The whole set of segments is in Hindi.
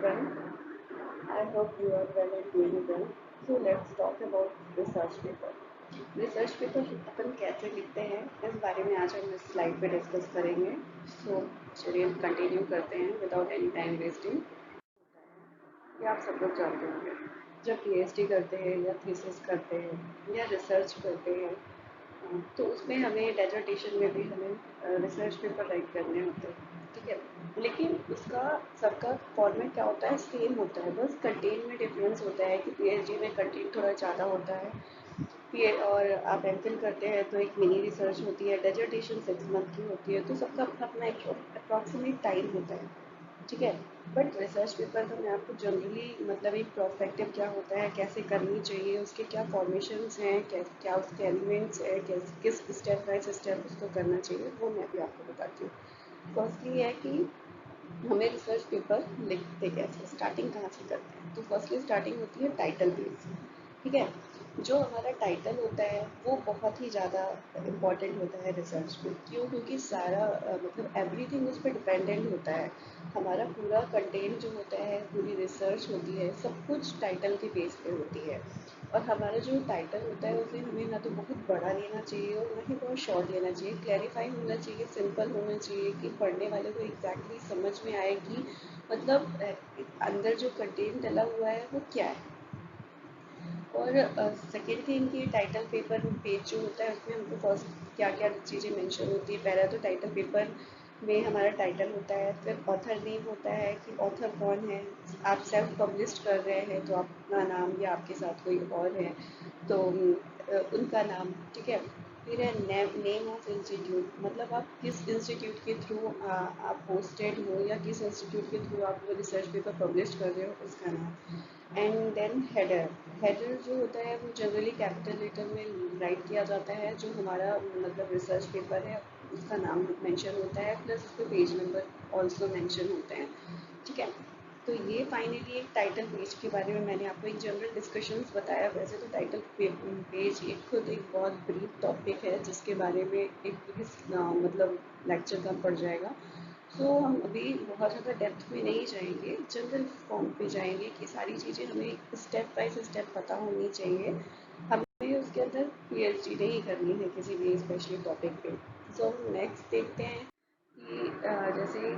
everyone. I hope you are well and doing well. So let's talk about research paper. Research paper अपन कैसे लिखते हैं इस बारे में आज हम इस स्लाइड पे डिस्कस करेंगे. सो चलिए कंटिन्यू करते हैं विदाउट एनी टाइम वेस्टिंग. ये आप सब लोग जानते होंगे, जब पीएचडी करते हैं या थीसिस करते हैं या रिसर्च करते हैं तो उसमें हमें डेजर्टेशन में भी हमें रिसर्च पेपर राइट करने होते हैं, ठीक है. लेकिन उसका सबका फॉर्मेट क्या होता है, सेम होता है, बस कंटेंट में डिफरेंस होता है कि पीएचडी में कंटेंट थोड़ा ज़्यादा होता है. पी और आप एमफिल करते हैं तो एक मिनी रिसर्च होती है, डेजर्टेशन 6 मंथ की होती है, तो सबका अपना अपना एक अप्रॉक्सीमेट टाइम होता है, ठीक है. बट रिसर्च पेपर का मैं आपको जनरली मतलब एक प्रोस्पेक्टिव क्या होता है, कैसे करनी चाहिए, उसके क्या फॉर्मेशंस हैं, क्या उसके एलिमेंट्स हैं, किस स्टेप बाय स्टेप उसको करना चाहिए, वो मैं भी आपको बताती हूँ. फर्स्टली है कि हमें रिसर्च पेपर लिखते कैसे, स्टार्टिंग कहाँ से करते हैं. तो फर्स्टली स्टार्टिंग होती है टाइटल पेज से, ठीक है. जो हमारा टाइटल होता है वो बहुत ही ज़्यादा इम्पॉर्टेंट होता है रिसर्च में. क्यों? क्योंकि सारा मतलब एवरीथिंग उस पर डिपेंडेंट होता है. हमारा पूरा कंटेंट जो होता है, पूरी रिसर्च होती है, सब कुछ टाइटल के बेस पे होती है. और हमारा जो टाइटल होता है उसे हमें ना तो बहुत बड़ा लेना चाहिए और ना ही बहुत शॉर्ट लेना चाहिए. क्लैरिफाई होना चाहिए, सिंपल होना चाहिए कि पढ़ने वाले को एग्जैक्टली समझ में आए कि मतलब अंदर जो कंटेंट डला हुआ है वो क्या है. और सेकेंड थिंग कि टाइटल पेपर पेज जो होता है उसमें हमको फर्स्ट क्या क्या चीज़ें मेंशन होती है. पहला तो टाइटल पेपर में हमारा टाइटल होता है, फिर ऑथर नेम होता है कि ऑथर कौन है. आप सेल्फ पब्लिश कर रहे हैं तो अपना नाम या आपके साथ कोई और है तो उनका नाम, ठीक है. फिर है नेम ऑफ इंस्टीट्यूट, मतलब आप किस इंस्टीट्यूट के थ्रू आप पोस्टेड हो या किस इंस्टीट्यूट के थ्रू आप वो रिसर्च पेपर पब्लिश कर रहे हो, उसका नाम. And then header. हेडर जो होता है वो जनरली कैपिटल लेटर में राइट किया जाता है. जो हमारा मतलब रिसर्च पेपर है उसका नाम मेंशन होता है, प्लस उस पर पेज नंबर ऑल्सो मेंशन होते हैं, ठीक है. तो ये फाइनली एक टाइटल पेज के बारे में मैंने आपको एक जनरल डिस्कशंस बताया. वैसे तो टाइटल पेज एक खुद एक बहुत ब्रीफ टॉपिक है जिसके बारे में एक मतलब लेक्चर कम पड़ जाएगा. सो हम अभी बहुत ज़्यादा डेप्थ में नहीं जाएंगे, जनरल फॉर्म पे जाएंगे कि सारी चीज़ें हमें स्टेप बाय स्टेप पता होनी चाहिए. हमें उसके अंदर पीएचडी नहीं करनी है किसी भी स्पेशल टॉपिक पे. सो नेक्स्ट देखते हैं कि जैसे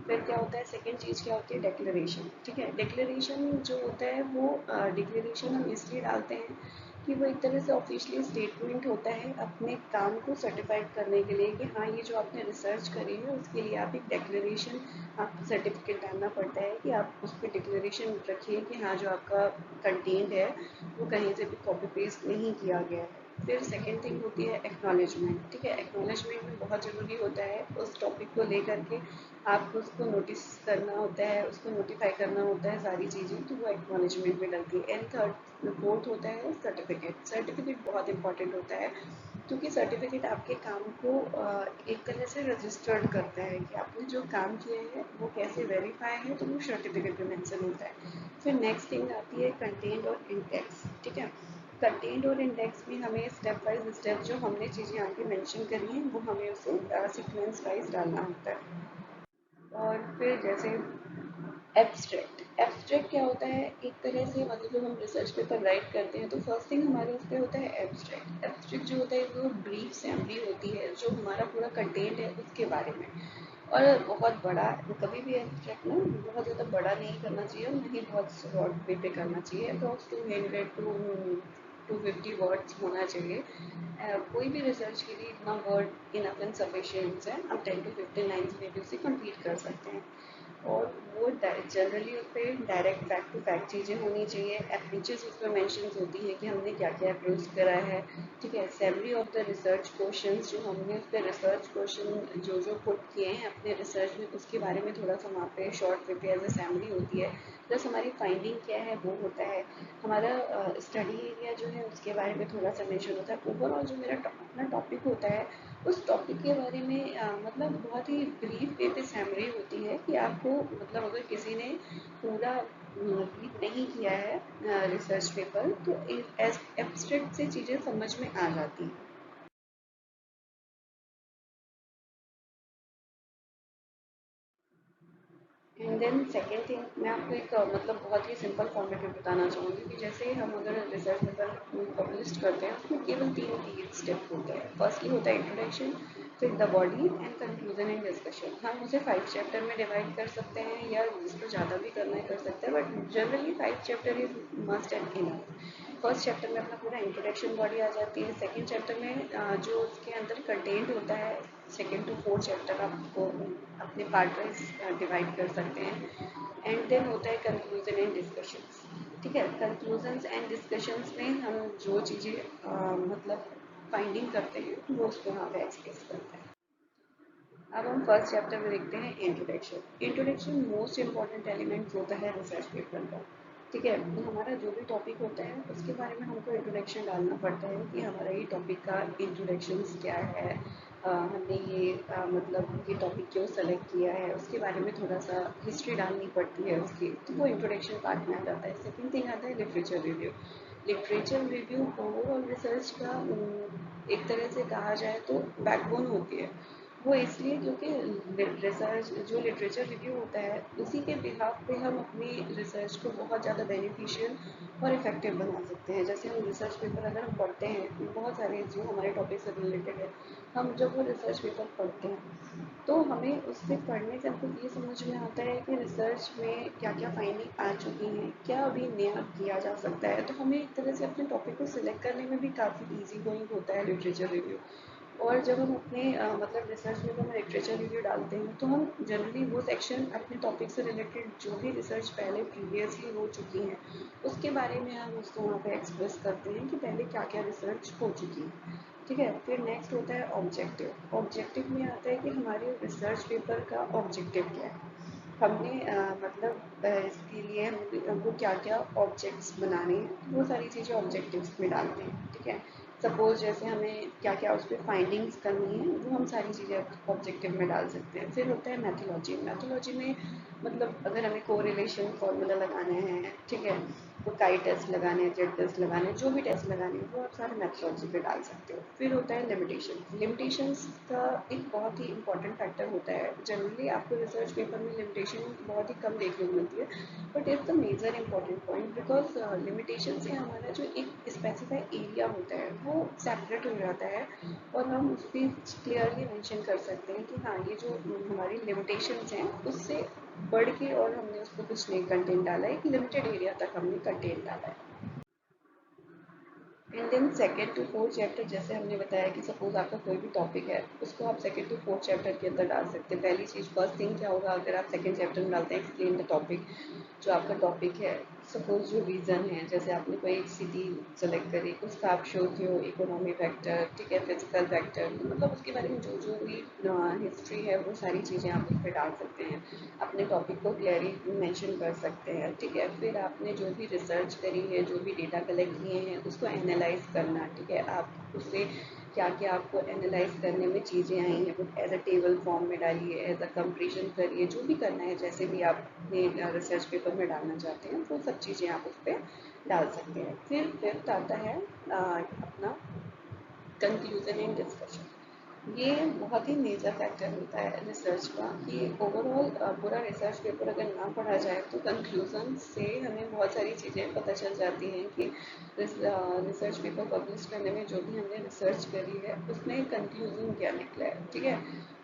फिर क्या होता है. सेकंड चीज़ क्या होती है, डिक्लेरेशन, ठीक है. डिक्लेरेशन जो होता है वो डिक्लेरेशन हम इसलिए डालते हैं कि वो एक तरह से ऑफिशियली स्टेटमेंट होता है अपने काम को सर्टिफाइड करने के लिए कि हाँ ये जो आपने रिसर्च करी है उसके लिए आप एक डिक्लेरेशन, आपको सर्टिफिकेट डालना पड़ता है कि आप उस पर डिक्लेरेशन रखिए कि हाँ जो आपका कंटेंट है वो कहीं से भी कॉपी पेस्ट नहीं किया गया है. फिर सेकेंड थिंग होती है एक्नॉलेजमेंट, ठीक है. एक्नॉलेजमेंट में बहुत ज़रूरी होता है उस टॉपिक को लेकर के आपको उसको नोटिस करना होता है, उसको नोटिफाई करना होता है सारी चीज़ें, तो वो एक्नॉलेजमेंट में डलती है. एंड थर्ड फोर्थ होता है सर्टिफिकेट. सर्टिफिकेट बहुत इंपॉर्टेंट होता है क्योंकि सर्टिफिकेट आपके काम को एक तरह से रजिस्टर्ड करता है कि आपने जो काम किया है वो कैसे वेरीफाई है, तो वो सर्टिफिकेट में मेंशन होता है. फिर नेक्स्ट थिंग आती है कंटेंट और इंडेक्स, ठीक है. कंटेंट और इंडेक्स में हमें स्टेप बाय स्टेप जो हमने चीज़ें आगे मेंशन करी हैं वो हमें उसे सीक्वेंस वाइज डालना होता है. और फिर जैसे एब्स्ट्रैक्ट. एब्स्ट्रैक्ट क्या होता है, एक तरह से मतलब जब हम रिसर्च पेपर राइट करते हैं तो फर्स्ट थिंग हमारे उस पर होता है एब्स्ट्रैक्ट. एब्स्ट्रैक्ट जो होता है वो ब्रीफ समरी होती है जो हमारा पूरा कंटेंट है उसके बारे में. और बहुत बड़ा, कभी भी एब्स्ट्रैक्ट ना बहुत ज़्यादा बड़ा नहीं करना चाहिए और नहीं बहुत शॉर्ट वे पे करना चाहिए. अप्रॉक्स 200 टू 250 वर्ड्स होना चाहिए. कोई भी रिसर्च के लिए इतना वर्ड इनफ एंड सफिशिएंट है. हम 10 to 15 लाइन्स में भी उसे कंप्लीट कर सकते हैं. और वो जनरली उस पर डायरेक्ट फैक्ट टू फैक्ट चीज़ें होनी चाहिए. अप्रोचेस उस पर मैंशन होती है कि हमने क्या क्या अप्रोच करा है, ठीक है. Summary of the research question, जो हमने उस पर रिसर्च क्वेश्चन जो जो पुट किए हैं अपने रिसर्च में उसके बारे में थोड़ा सा वहाँ पे शॉर्ट वे पे एज ए सैमरी होती है. प्लस हमारी फाइंडिंग क्या है वो होता है. हमारा स्टडी एरिया जो है उसके बारे में थोड़ा सा मेंशन होता है. ओवरऑल जो मेरा अपना टॉपिक होता है उस टॉपिक के बारे में मतलब बहुत ही ब्रीफ वे पे समरी होती है कि आपको मतलब अगर किसी ने पूरा रीड नहीं किया है रिसर्च पेपर तो एब्स्ट्रैक्ट से चीज़ें समझ में आ जाती हैं. एंड देन सेकेंड थिंग, मैं आपको एक मतलब बहुत ही सिंपल फॉर्मेट में बताना चाहूँगी कि जैसे हम अगर रिसर्च पेपर पब्लिश करते हैं उसमें केवल तीन स्टेप होते हैं। फर्स्टली होता है इंट्रोडक्शन, फिर the body and conclusion and discussion. हम उसे 5 चैप्टर में डिवाइड कर सकते हैं या जिसको ज़्यादा भी करना है कर सकते हैं, but generally 5 chapter is must and enough. First chapter में अपना पूरा इंट्रोडक्शन बॉडी आ जाती है। सेकेंड चैप्टर में जो उसके अंदर कंटेंट होता है, सेकेंड टू फोर्थ चैप्टर आपको अपने पार्ट वाइज डिवाइड कर सकते हैं। एंड देन होता है कंक्लूजन एंड डिस्कशंस। ठीक है, कंक्लूजन्स एंड डिस्कशंस में हम जो चीज़ें मतलब फाइंडिंग करते हैं वो उसको वहाँ पे एक्सप्रेस करते हैं। अब हम फर्स्ट चैप्टर में देखते हैं introduction. Introduction most important element होता है रिसर्च पेपर का। ठीक है, तो हमारा जो भी टॉपिक होता है उसके बारे में हमको इंट्रोडक्शन डालना पड़ता है कि हमारा ये टॉपिक का इंट्रोडक्शन क्या है, हमने ये मतलब ये टॉपिक क्यों सेलेक्ट किया है, उसके बारे में थोड़ा सा हिस्ट्री डालनी पड़ती है उसकी, तो वो इंट्रोडक्शन पार्ट में आ जाता है। सेकेंड थिंग आता है literature review. Literature review overall research का एक तरह से कहा जाए तो बैकबोन होती है। वो इसलिए क्योंकि रिसर्च जो लिटरेचर रिव्यू होता है उसी के बिहाफ पे हम अपनी रिसर्च को बहुत ज़्यादा बेनिफिशियल और इफेक्टिव बना सकते हैं। जैसे हम रिसर्च पेपर अगर हम पढ़ते हैं बहुत सारे जो हमारे टॉपिक से रिलेटेड है, हम जब वो रिसर्च पेपर पढ़ते हैं तो हमें उससे पढ़ने से हमको ये समझ में आता है कि रिसर्च में क्या क्या फाइंडिंग आ चुकी हैं, क्या अभी नया किया जा सकता है। तो हमें एक तरह से अपने टॉपिक को सिलेक्ट करने में भी काफ़ी ईजी गोइंग होता है लिटरेचर रिव्यू। और जब हम अपने मतलब रिसर्च में हम लिटरेचर रिव्यू डालते हैं तो हम जनरली वो सेक्शन अपने टॉपिक से रिलेटेड जो भी रिसर्च पहले प्रीवियसली हो चुकी हैं उसके बारे में हम उसको वहाँ पे एक्सप्रेस करते हैं कि पहले क्या क्या रिसर्च हो चुकी है। ठीक है, फिर नेक्स्ट होता है ऑब्जेक्टिव। ऑब्जेक्टिव में आता है कि हमारे रिसर्च पेपर का ऑब्जेक्टिव क्या है, हमने मतलब इसके लिए हमको क्या क्या ऑब्जेक्ट्स बनाने हैं, तो वो सारी चीज़ें ऑब्जेक्टिव्स में डालते हैं। ठीक है, सपोज जैसे हमें क्या क्या उस पर फाइंडिंग्स करनी है वो हम सारी चीज़ें ऑब्जेक्टिव में डाल सकते हैं। फिर होता है मैथोलॉजी। मैथोलॉजी में मतलब अगर हमें कोरिलेशन फार्मूला लगाने हैं, ठीक है, तो काई टेस्ट लगाने हैं, जेड टेस्ट लगाने हैं, जो भी टेस्ट लगाने हैं वो आप सारे मैथोलॉजी पे डाल सकते हो। फिर होता है लिमिटेशन। लिमिटेशंस का एक बहुत ही इंपॉर्टेंट फैक्टर होता है। जनरली आपको रिसर्च पेपर में लिमिटेशन बहुत ही कम देखने को मिलती है, but it's the major important point because limitation से हमारा जो एक स्पेसिफाइड एरिया होता है वो सेपरेट हो जाता है और हम उस पर क्लियरली मेंशन कर सकते हैं कि हाँ ये जो हमारी लिमिटेशंस हैं उससे बढ़ के और हमने उसको कुछ नहीं कंटेंट डाला है, एक लिमिटेड एरिया तक हमने कंटेंट डाला है। And then second to fourth chapter, जैसे हमने बताया कि सपोज आपका कोई भी टॉपिक है उसको आप सेकेंड टू फोर्थ चैप्टर के अंदर डाल सकते हैं। पहली चीज़ फर्स्ट थिंग क्या होगा, अगर आप सेकेंड चैप्टर में डालते हैं एक्सप्लेन द टॉपिक, जो आपका टॉपिक है, सपोज जो रीज़न है, जैसे आपने कोई एक सिटी सेलेक्ट करी उसका आप शो किए हो इकोनॉमी फैक्टर, ठीक है, फिजिकल फैक्टर, मतलब उसके बारे में जो जो भी हिस्ट्री है वो सारी चीज़ें आप उस पर डाल सकते हैं, अपने टॉपिक को क्लियरली मेंशन कर सकते हैं। ठीक है, फिर आपने जो भी रिसर्च करी है, जो भी डेटा कलेक्ट किए हैं उसको एनालाइज करना। ठीक है, आप उससे क्या क्या आपको एनालाइज करने में चीज़ें आई हैं वो एज अ टेबल फॉर्म में डालिए, एज अ कंप्रीशन करिए, जो भी करना है, जैसे भी आप अपने रिसर्च पेपर में डालना चाहते हैं वो सब चीज़ें आप उस पर डाल सकते हैं। फिर फिफ्थ आता है अपना कंक्लूजन एंड डिस्कशन। ये बहुत ही मेजर फैक्टर होता है रिसर्च का कि ओवरऑल पूरा रिसर्च पेपर अगर ना पढ़ा जाए तो कंक्लूजन से हमें बहुत सारी चीज़ें पता चल जाती हैं कि रिसर्च पेपर पब्लिश करने में जो भी हमने रिसर्च करी है उसमें कंक्लूजन क्या निकला है। ठीक है,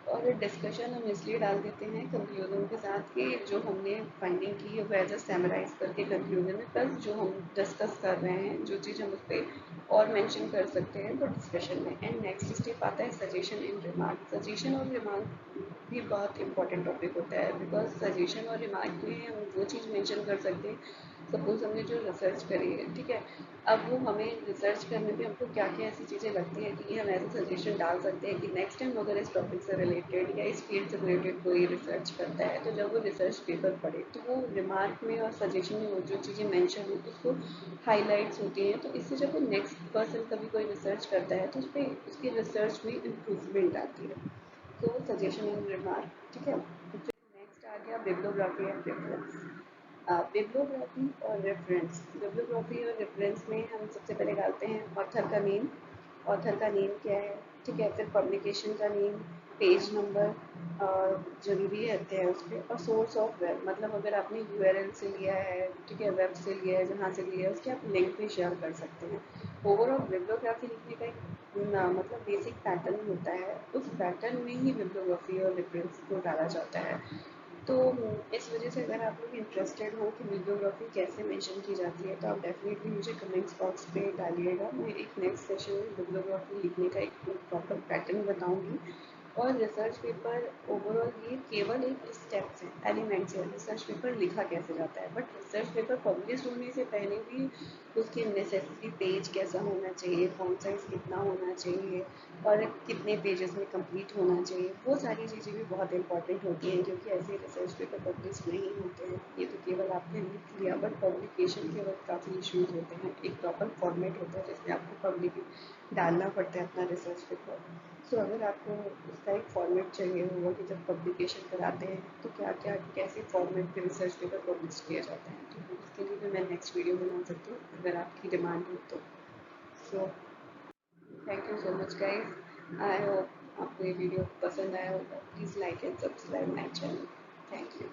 और डिस्कशन हम इसलिए डाल देते हैं कंक्लूजन के साथ कि जो हमने फाइंडिंग की है वो एज अ समराइज करके कंक्लूजन में प्लस जो हम डिस्कस कर रहे हैं जो चीज़ हम उस पर और मेंशन कर सकते हैं तो डिस्कशन में। एंड नेक्स्ट स्टेप आता है सजेशन एंड रिमार्क। सजेशन और रिमार्क भी बहुत इंपॉर्टेंट टॉपिक होता है बिकॉज सजेशन और रिमार्क में हम वो चीज़ मेंशन कर सकते हैं, सपोज हमने जो रिसर्च करी है, ठीक है, अब वो हमें रिसर्च करने में हमको क्या क्या ऐसी चीज़ें लगती हैं कि ये हम एज अ सजेशन डाल सकते हैं कि नेक्स्ट टाइम अगर इस टॉपिक से रिलेटेड या इस फील्ड से रिलेटेड कोई रिसर्च करता है तो जब वो रिसर्च पेपर पढ़े तो वो रिमार्क में और सजेशन में वो जो चीज़ें मेंशन हो उसको हाईलाइट्स होती हैं, तो इससे जब वो नेक्स्ट पर्सन कभी कोई रिसर्च करता है तो उस पर उसकी रिसर्च में इम्प्रूवमेंट आती है। तो सजेशन एंड रिमार्क, ठीक है। फिर नेक्स्ट आ गया बिब्लियोग्राफी एंड रेफरेंस। बिब्लियोग्राफी और रेफरेंस, बिब्लियोग्राफी और रेफरेंस में हम सबसे पहले डालते हैं ऑथर का नेम, ऑथर का नेम क्या है, ठीक है, फिर पब्लिकेशन का नेम, पेज नंबर ज़रूरी रहते हैं उस पर, और सोर्स ऑफ वेब, मतलब अगर आपने यूआरएल से लिया है, ठीक है, वेब से लिया है, जहाँ से लिया है उसके आप लिंक भी शेयर कर सकते हैं। ओवरऑल बिब्लियोग्राफी लिखने का एक मतलब बेसिक पैटर्न होता है, उस पैटर्न में ही बिब्लियोग्राफी और रेफरेंस को डाला जाता है। तो इस वजह से अगर आप लोग इंटरेस्टेड हो कि बिब्लियोग्राफी कैसे मेंशन की जाती है, तो आप डेफिनेटली मुझे कमेंट्स बॉक्स पे डालिएगा। मैं एक नेक्स्ट सेशन में बिब्लियोग्राफी लिखने का एक प्रॉपर पैटर्न बताऊंगी। और रिसर्च पेपर ओवरऑल ये केवल एक स्टेप्स है, एलिमेंट्स है, रिसर्च पेपर लिखा कैसे जाता है। बट रिसर्च पेपर पब्लिश होने से पहले भी उसकी नेसेसरी पेज कैसा होना चाहिए, फॉन्ट साइज कितना होना चाहिए, और कितने पेजेस में कंप्लीट होना चाहिए, वो सारी चीज़ें भी बहुत इंपॉर्टेंट होती हैं, क्योंकि ऐसे रिसर्च पेपर पब्लिश नहीं होते हैं। ये तो केवल आपने लिख लिया, बट पब्लिकेशन के वक्त काफ़ी इश्यूज होते हैं। एक प्रॉपर फॉर्मेट होता है जिसमें आपको पब्लिक डालना पड़ता है अपना रिसर्च पेपर। सो अगर आपको उसका एक फॉर्मेट चाहिए होगा कि जब पब्लिकेशन कराते हैं तो क्या क्या कैसे फॉर्मेट पे रिसर्च पेपर पब्लिश किया जाता है, तो उसके लिए भी मैं नेक्स्ट वीडियो बना सकती हूँ अगर आपकी डिमांड हो तो। So thank you so much guys, I hope आपको ये वीडियो पसंद आया होगा। Please like and subscribe my channel. Thank you.